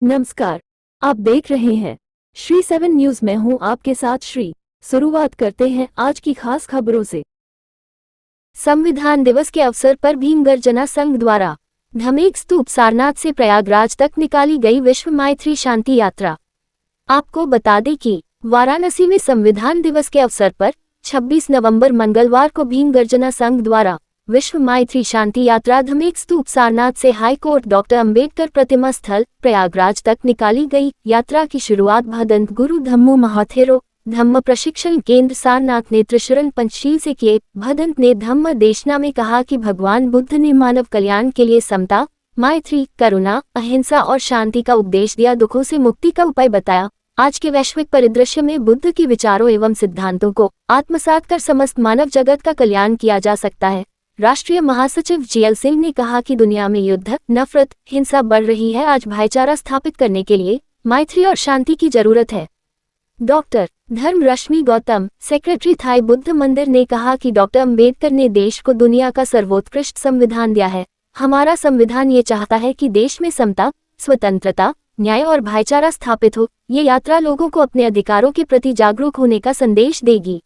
नमस्कार, आप देख रहे हैं श्री 7 न्यूज। मैं हूं आपके साथ श्री। शुरुआत करते हैं आज की खास खबरों से। संविधान दिवस के अवसर पर भीम गर्जना संघ द्वारा धमेक स्तूप सारनाथ से प्रयागराज तक निकाली गई विश्व मैत्री शांति यात्रा। आपको बता दें कि वाराणसी में संविधान दिवस के अवसर पर 26 नवंबर मंगलवार को भीम गर्जना संघ द्वारा विश्व मैत्री शांति यात्रा धमेक स्तूप सारनाथ से हाई कोर्ट डॉक्टर अंबेडकर प्रतिमा स्थल प्रयागराज तक निकाली गई। यात्रा की शुरुआत भदंत गुरु धम्मो महाथेरो धम्म प्रशिक्षण केंद्र सारनाथ ने त्रिशरण पंचशील से किए। भदंत ने धम्म देशना में कहा कि भगवान बुद्ध ने मानव कल्याण के लिए समता, मैत्री, करुणा, अहिंसा और शांति का उपदेश दिया, दुखों से मुक्ति का उपाय बताया। आज के वैश्विक परिदृश्य में बुद्ध के विचारों एवं सिद्धांतों को आत्मसात कर समस्त मानव जगत का कल्याण किया जा सकता है। राष्ट्रीय महासचिव जीएल सिंह ने कहा कि दुनिया में युद्ध, नफरत, हिंसा बढ़ रही है। आज भाईचारा स्थापित करने के लिए मैत्री और शांति की जरूरत है। डॉक्टर धर्म रश्मि गौतम, सेक्रेटरी थाई बुद्ध मंदिर ने कहा कि डॉक्टर अंबेडकर ने देश को दुनिया का सर्वोत्कृष्ट संविधान दिया है। हमारा संविधान ये चाहता है कि देश में समता, स्वतंत्रता, न्याय और भाईचारा स्थापित हो। ये यात्रा लोगों को अपने अधिकारों के प्रति जागरूक होने का संदेश देगी।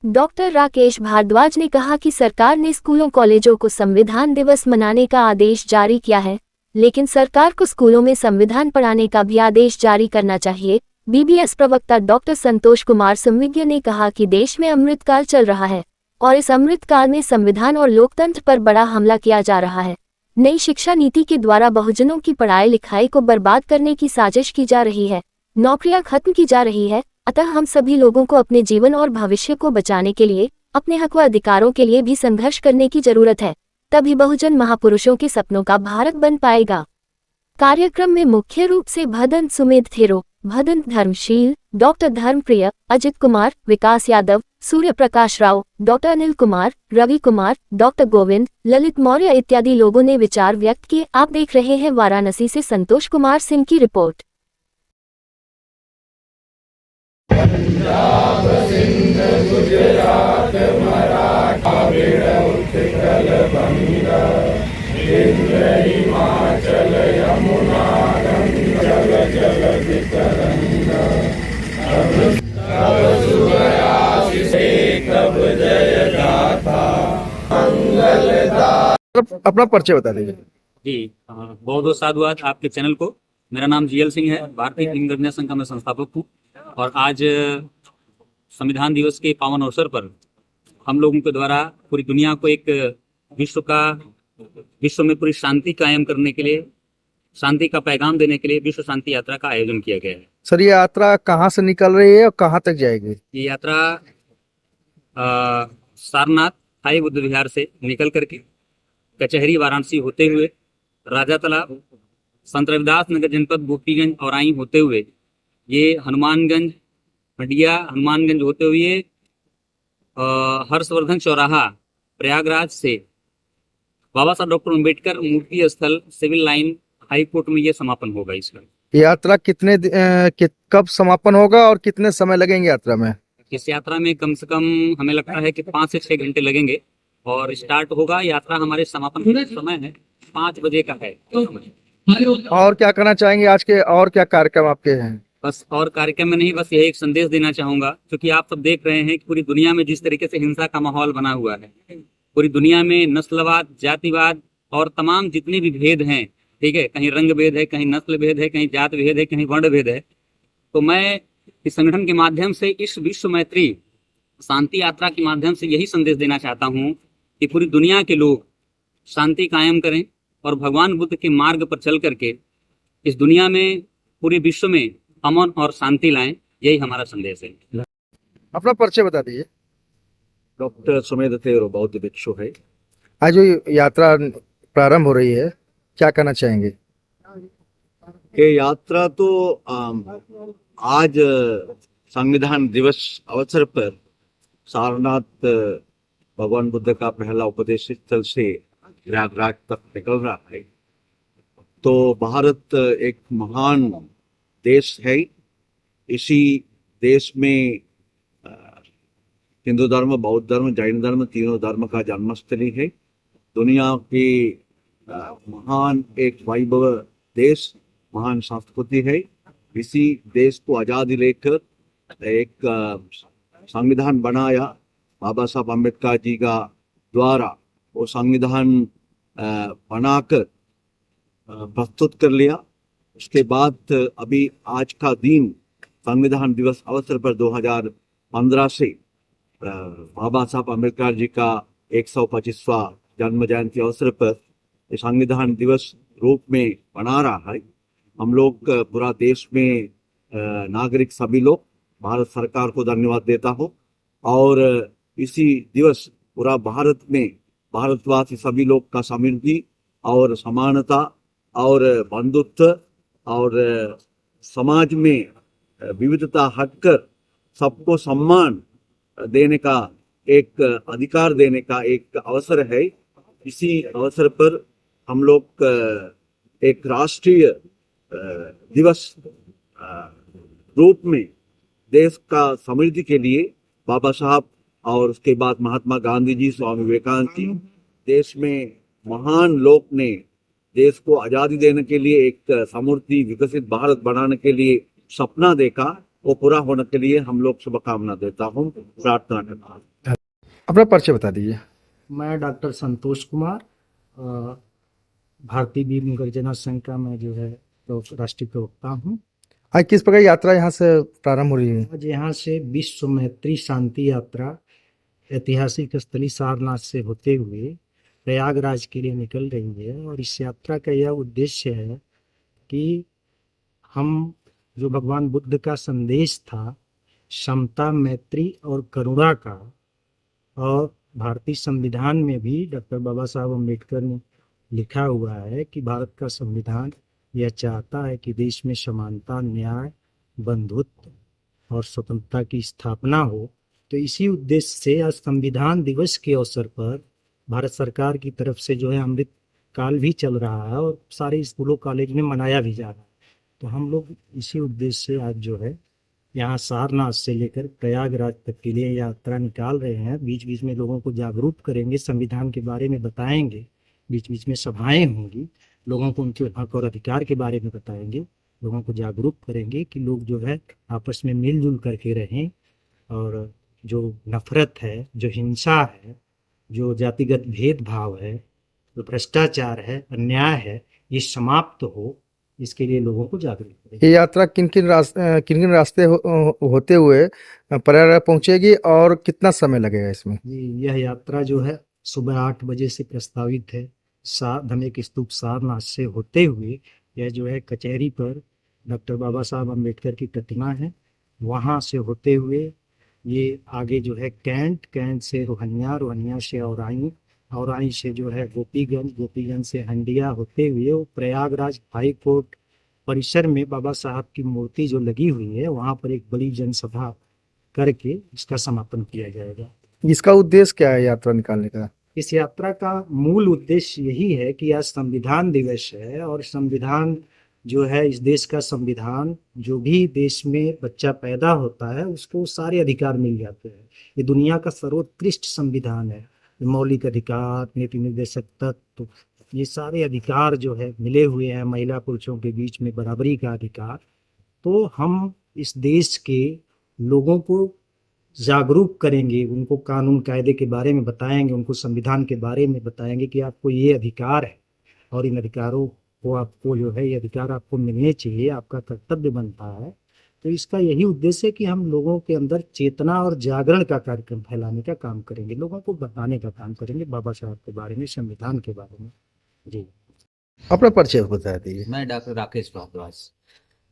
डॉक्टर राकेश भारद्वाज ने कहा कि सरकार ने स्कूलों कॉलेजों को संविधान दिवस मनाने का आदेश जारी किया है, लेकिन सरकार को स्कूलों में संविधान पढ़ाने का भी आदेश जारी करना चाहिए। बीबीएस प्रवक्ता डॉक्टर संतोष कुमार संविज्ञ ने कहा कि देश में अमृतकाल चल रहा है और इस अमृतकाल में संविधान और लोकतंत्र पर बड़ा हमला किया जा रहा है। नई शिक्षा नीति के द्वारा बहुजनों की पढ़ाई लिखाई को बर्बाद करने की साजिश की जा रही है, नौकरियां खत्म की जा रही है। अतः हम सभी लोगों को अपने जीवन और भविष्य को बचाने के लिए अपने हक व अधिकारों के लिए भी संघर्ष करने की जरूरत है, तभी बहुजन महापुरुषों के सपनों का भारत बन पाएगा। कार्यक्रम में मुख्य रूप से भदंत सुमेध थेरो, भदंत धर्मशील, डॉक्टर धर्मप्रिय, अजित कुमार, विकास यादव, सूर्य प्रकाश राव, डॉक्टर अनिल कुमार, रवि कुमार, डॉक्टर गोविंद, ललित मौर्य इत्यादि लोगों ने विचार व्यक्त किए। आप देख रहे हैं वाराणसी से संतोष कुमार सिंह की रिपोर्ट। पंजाब सिंध गुजरात मराठा उत्कल बंग इंद्र हिमाचल यमुना गंगा जल तरंग कब सुबह से कब जय गाथा मंगलदा। अपना परिचय बता दीजिए। जी, बहुत बहुत साधुवाद आपके चैनल को। मेरा नाम जीएल सिंह है, भारतीय भीम गर्जना संघ का मैं संस्थापक हूँ और आज संविधान दिवस के पावन अवसर पर हम लोगों के द्वारा पूरी दुनिया को एक विश्व में पूरी शांति कायम करने के लिए, शांति का पैगाम देने के लिए विश्व शांति यात्रा का आयोजन किया गया है। सर, ये यात्रा कहाँ से निकल रही है और कहाँ तक जाएगी? ये यात्रा सारनाथ थाई बुद्ध विहार से निकल करके कचहरी वाराणसी होते हुए राजा तालाब, संत रविदास नगर जनपद गोपीगंज और आई होते हुए ये हनुमानगंज, हंडिया, हनुमानगंज होते हुए हर्षवर्धन चौराहा, प्रयागराज से बाबा साहब डॉक्टर अंबेडकर मूर्ति स्थल, सिविल लाइन, हाई कोर्ट में ये समापन होगा। इसका यात्रा कब समापन होगा और कितने समय लगेंगे यात्रा में? इस यात्रा में कम से कम हमें लगता है कि 5 से 6 घंटे लगेंगे और स्टार्ट होगा। यात्रा हमारे समापन का समय है 5 बजे का है। और क्या करना चाहेंगे आज के, और क्या कार्यक्रम आपके हैं? बस और कार्यक्रम में नहीं, बस यही एक संदेश देना चाहूंगा, क्योंकि आप सब देख रहे हैं कि पूरी दुनिया में जिस तरीके से हिंसा का माहौल बना हुआ है, पूरी दुनिया में नस्लवाद, जातिवाद और तमाम जितने भी भेद हैं, ठीक है, कहीं रंग भेद है, कहीं नस्ल भेद है, कहीं जात भेद है, कहीं वर्ण भेद है। तो मैं इस संगठन के माध्यम से इस विश्व मैत्री शांति यात्रा के माध्यम से यही संदेश देना चाहता हूँ कि पूरी दुनिया के लोग शांति कायम करें और भगवान बुद्ध के मार्ग पर चल करके इस दुनिया में, पूरे विश्व में अमन और शांति लाएं। यही हमारा संदेश है। अपना परिचय बता दीजिए। डॉक्टर सुमेध थेरो, बौद्ध भिक्षु है। आज जो यात्रा प्रारंभ हो रही है, क्या कहना चाहेंगे? ये यात्रा तो आज संविधान दिवस अवसर पर सारनाथ भगवान बुद्ध का पहला उपदेश स्थल से प्रयागराज तक निकल रहा है। तो भारत एक महान देश है। इसी देश में हिंदू धर्म, बौद्ध धर्म, जैन धर्म, तीनों धर्म का जन्मस्थली है। दुनिया की महान एक वैभव देश महान संस्कृति है। इसी देश को आज़ादी लेकर एक संविधान बनाया बाबा साहब अम्बेडकर जी का द्वारा। वो संविधान बनाकर प्रस्तुत कर लिया। उसके बाद अभी आज का दिन संविधान दिवस अवसर पर 2015 से बाबा साहब अम्बेडकर जी का 125वां जन्म जयंती अवसर पर संविधान दिवस रूप में मना रहा है। हम लोग पूरा देश में नागरिक सभी लोग भारत सरकार को धन्यवाद देता हूँ। और इसी दिवस पूरा भारत में भारतवासी सभी लोग का समृद्धि और समानता और बंधुत्व और समाज में विविधता हटकर सबको सम्मान देने का एक अधिकार देने का एक अवसर है। इसी अवसर पर हम लोग एक राष्ट्रीय दिवस रूप में देश का समृद्धि के लिए बाबा साहब और उसके बाद महात्मा गांधी जी, स्वामी विवेकानंद जी, देश में महान लोग ने देश को आज़ादी देने के लिए एक समृद्धि विकसित भारत बनाने के लिए सपना देखा। वो पूरा होने के लिए हम लोग शुभकामना देता हूँ, प्रार्थना करता हूँ। अपना परिचय बता दीजिए। मैं डॉक्टर संतोष कुमार, भारतीय भीम गर्जना संघ का मैं जो है तो राष्ट्रीय प्रवक्ता हूँ। आज किस प्रकार यात्रा यहाँ से प्रारंभ हो रही है? आज यहाँ से विश्व मैत्री शांति यात्रा ऐतिहासिक स्थली सारनाथ से होते हुए प्रयागराज के लिए निकल रही है। और इस यात्रा का यह उद्देश्य है कि हम जो भगवान बुद्ध का संदेश था समता, मैत्री और करुणा का, और भारतीय संविधान में भी डॉक्टर बाबा साहब अम्बेडकर ने लिखा हुआ है कि भारत का संविधान यह चाहता है कि देश में समानता, न्याय, बंधुत्व और स्वतंत्रता की स्थापना हो। तो इसी उद्देश्य से आज संविधान दिवस के अवसर पर भारत सरकार की तरफ से जो है अमृत काल भी चल रहा है और सारे स्कूलों कॉलेज में मनाया भी जा रहा है। तो हम लोग इसी उद्देश्य से आज जो है यहाँ सारनाथ से लेकर प्रयागराज तक के लिए यात्रा निकाल रहे हैं। बीच बीच में लोगों को जागरूक करेंगे, संविधान के बारे में बताएंगे, बीच बीच में सभाएं होंगी, लोगों को उनके हक और अधिकार के बारे में बताएंगे, लोगों को जागरूक करेंगे कि लोग जो है आपस में मिलजुल करके रहें और जो नफरत है, जो हिंसा है, जो जातिगत भेदभाव है, जो भ्रष्टाचार है, अन्याय है, ये समाप्त हो, इसके लिए लोगों को जागरूक करें। ये यात्रा किन किन रास्ते होते हुए प्रयागराज पहुंचेगी और कितना समय लगेगा इसमें? जी, यह यात्रा जो है सुबह 8 बजे से प्रस्तावित है। धमेक स्तूप सारनाथ से होते हुए यह जो है कचहरी पर डॉक्टर बाबा साहब अम्बेडकर की प्रतिमा है, वहाँ से होते हुए ये आगे जो है कैंट से रोहनिया, रोहनिया से औराई से जो है गोपीगंज से हंडिया होते हुए वो प्रयागराज हाई कोर्ट परिसर में बाबा साहब की मूर्ति जो लगी हुई है वहाँ पर एक बड़ी जनसभा करके इसका समापन किया जाएगा। इसका उद्देश्य क्या है यात्रा निकालने का? इस यात्रा का मूल उद्देश्य यही है कि आज संविधान दिवस है और संविधान जो है इस देश का संविधान, जो भी देश में बच्चा पैदा होता है उसको सारे अधिकार मिल जाते हैं। ये दुनिया का सर्वोत्कृष्ट संविधान है। मौलिक अधिकार, नीति निर्देशक तत्व, ये सारे अधिकार जो है मिले हुए हैं, महिला पुरुषों के बीच में बराबरी का अधिकार। तो हम इस देश के लोगों को जागरूक करेंगे, उनको कानून कायदे के बारे में बताएंगे, उनको संविधान के बारे में बताएंगे कि आपको ये अधिकार है और इन अधिकारों को आपको जो है ये अधिकार आपको मिलने चाहिए, आपका कर्तव्य बनता है। तो इसका यही उद्देश्य है कि हम लोगों के अंदर चेतना और जागरण का कार्यक्रम फैलाने का काम करेंगे, लोगों को बताने का काम करेंगे बाबा साहब के बारे में, संविधान के बारे में। जी, अपना परिचय बता दीजिए। मैं डॉक्टर राकेश भारद्वाज।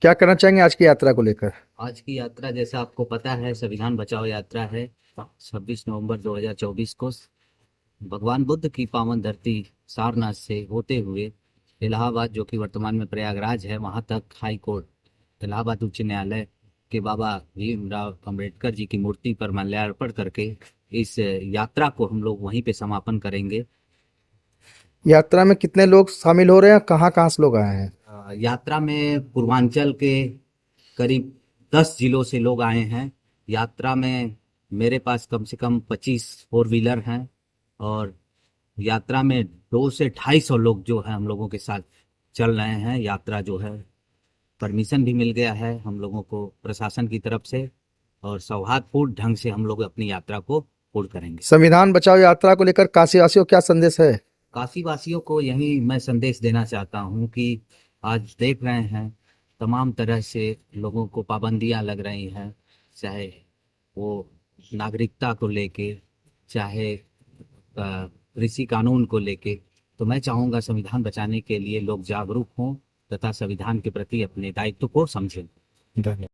क्या करना चाहेंगे आज की यात्रा को लेकर? आज की यात्रा जैसा आपको पता है संविधान बचाओ यात्रा है। 26 नवंबर 2024 को भगवान बुद्ध की पावन धरती सारनाथ से होते हुए इलाहाबाद, जो कि वर्तमान में प्रयागराज है, वहाँ तक हाई कोर्ट इलाहाबाद उच्च न्यायालय के बाबा भीमराव अम्बेडकर जी की मूर्ति पर माल्यार्पण करके इस यात्रा को हम लोग वहीं पे समापन करेंगे। यात्रा में कितने लोग शामिल हो रहे हैं, कहाँ कहाँ से लोग आए हैं? यात्रा में पूर्वांचल के करीब 10 जिलों से लोग आए हैं। यात्रा में मेरे पास कम से कम 25 फोर व्हीलर हैं और यात्रा में 200 से 250 लोग जो है हम लोगों के साथ चल रहे हैं। यात्रा जो है परमिशन भी मिल गया है हम लोगों को प्रशासन की तरफ से, और सौहार्दपूर्ण ढंग से हम लोग अपनी यात्रा को पूर्ण करेंगे। संविधान बचाओ यात्रा को लेकर काशीवासियों को क्या संदेश है? काशी वासियों को यही मैं संदेश देना चाहता हूँ कि आज देख रहे हैं तमाम तरह से लोगों को पाबंदियां लग रही हैं, चाहे वो नागरिकता को लेके, चाहे कृषि कानून को लेके। तो मैं चाहूँगा संविधान बचाने के लिए लोग जागरूक हों तथा संविधान के प्रति अपने दायित्व को समझें। धन्यवाद।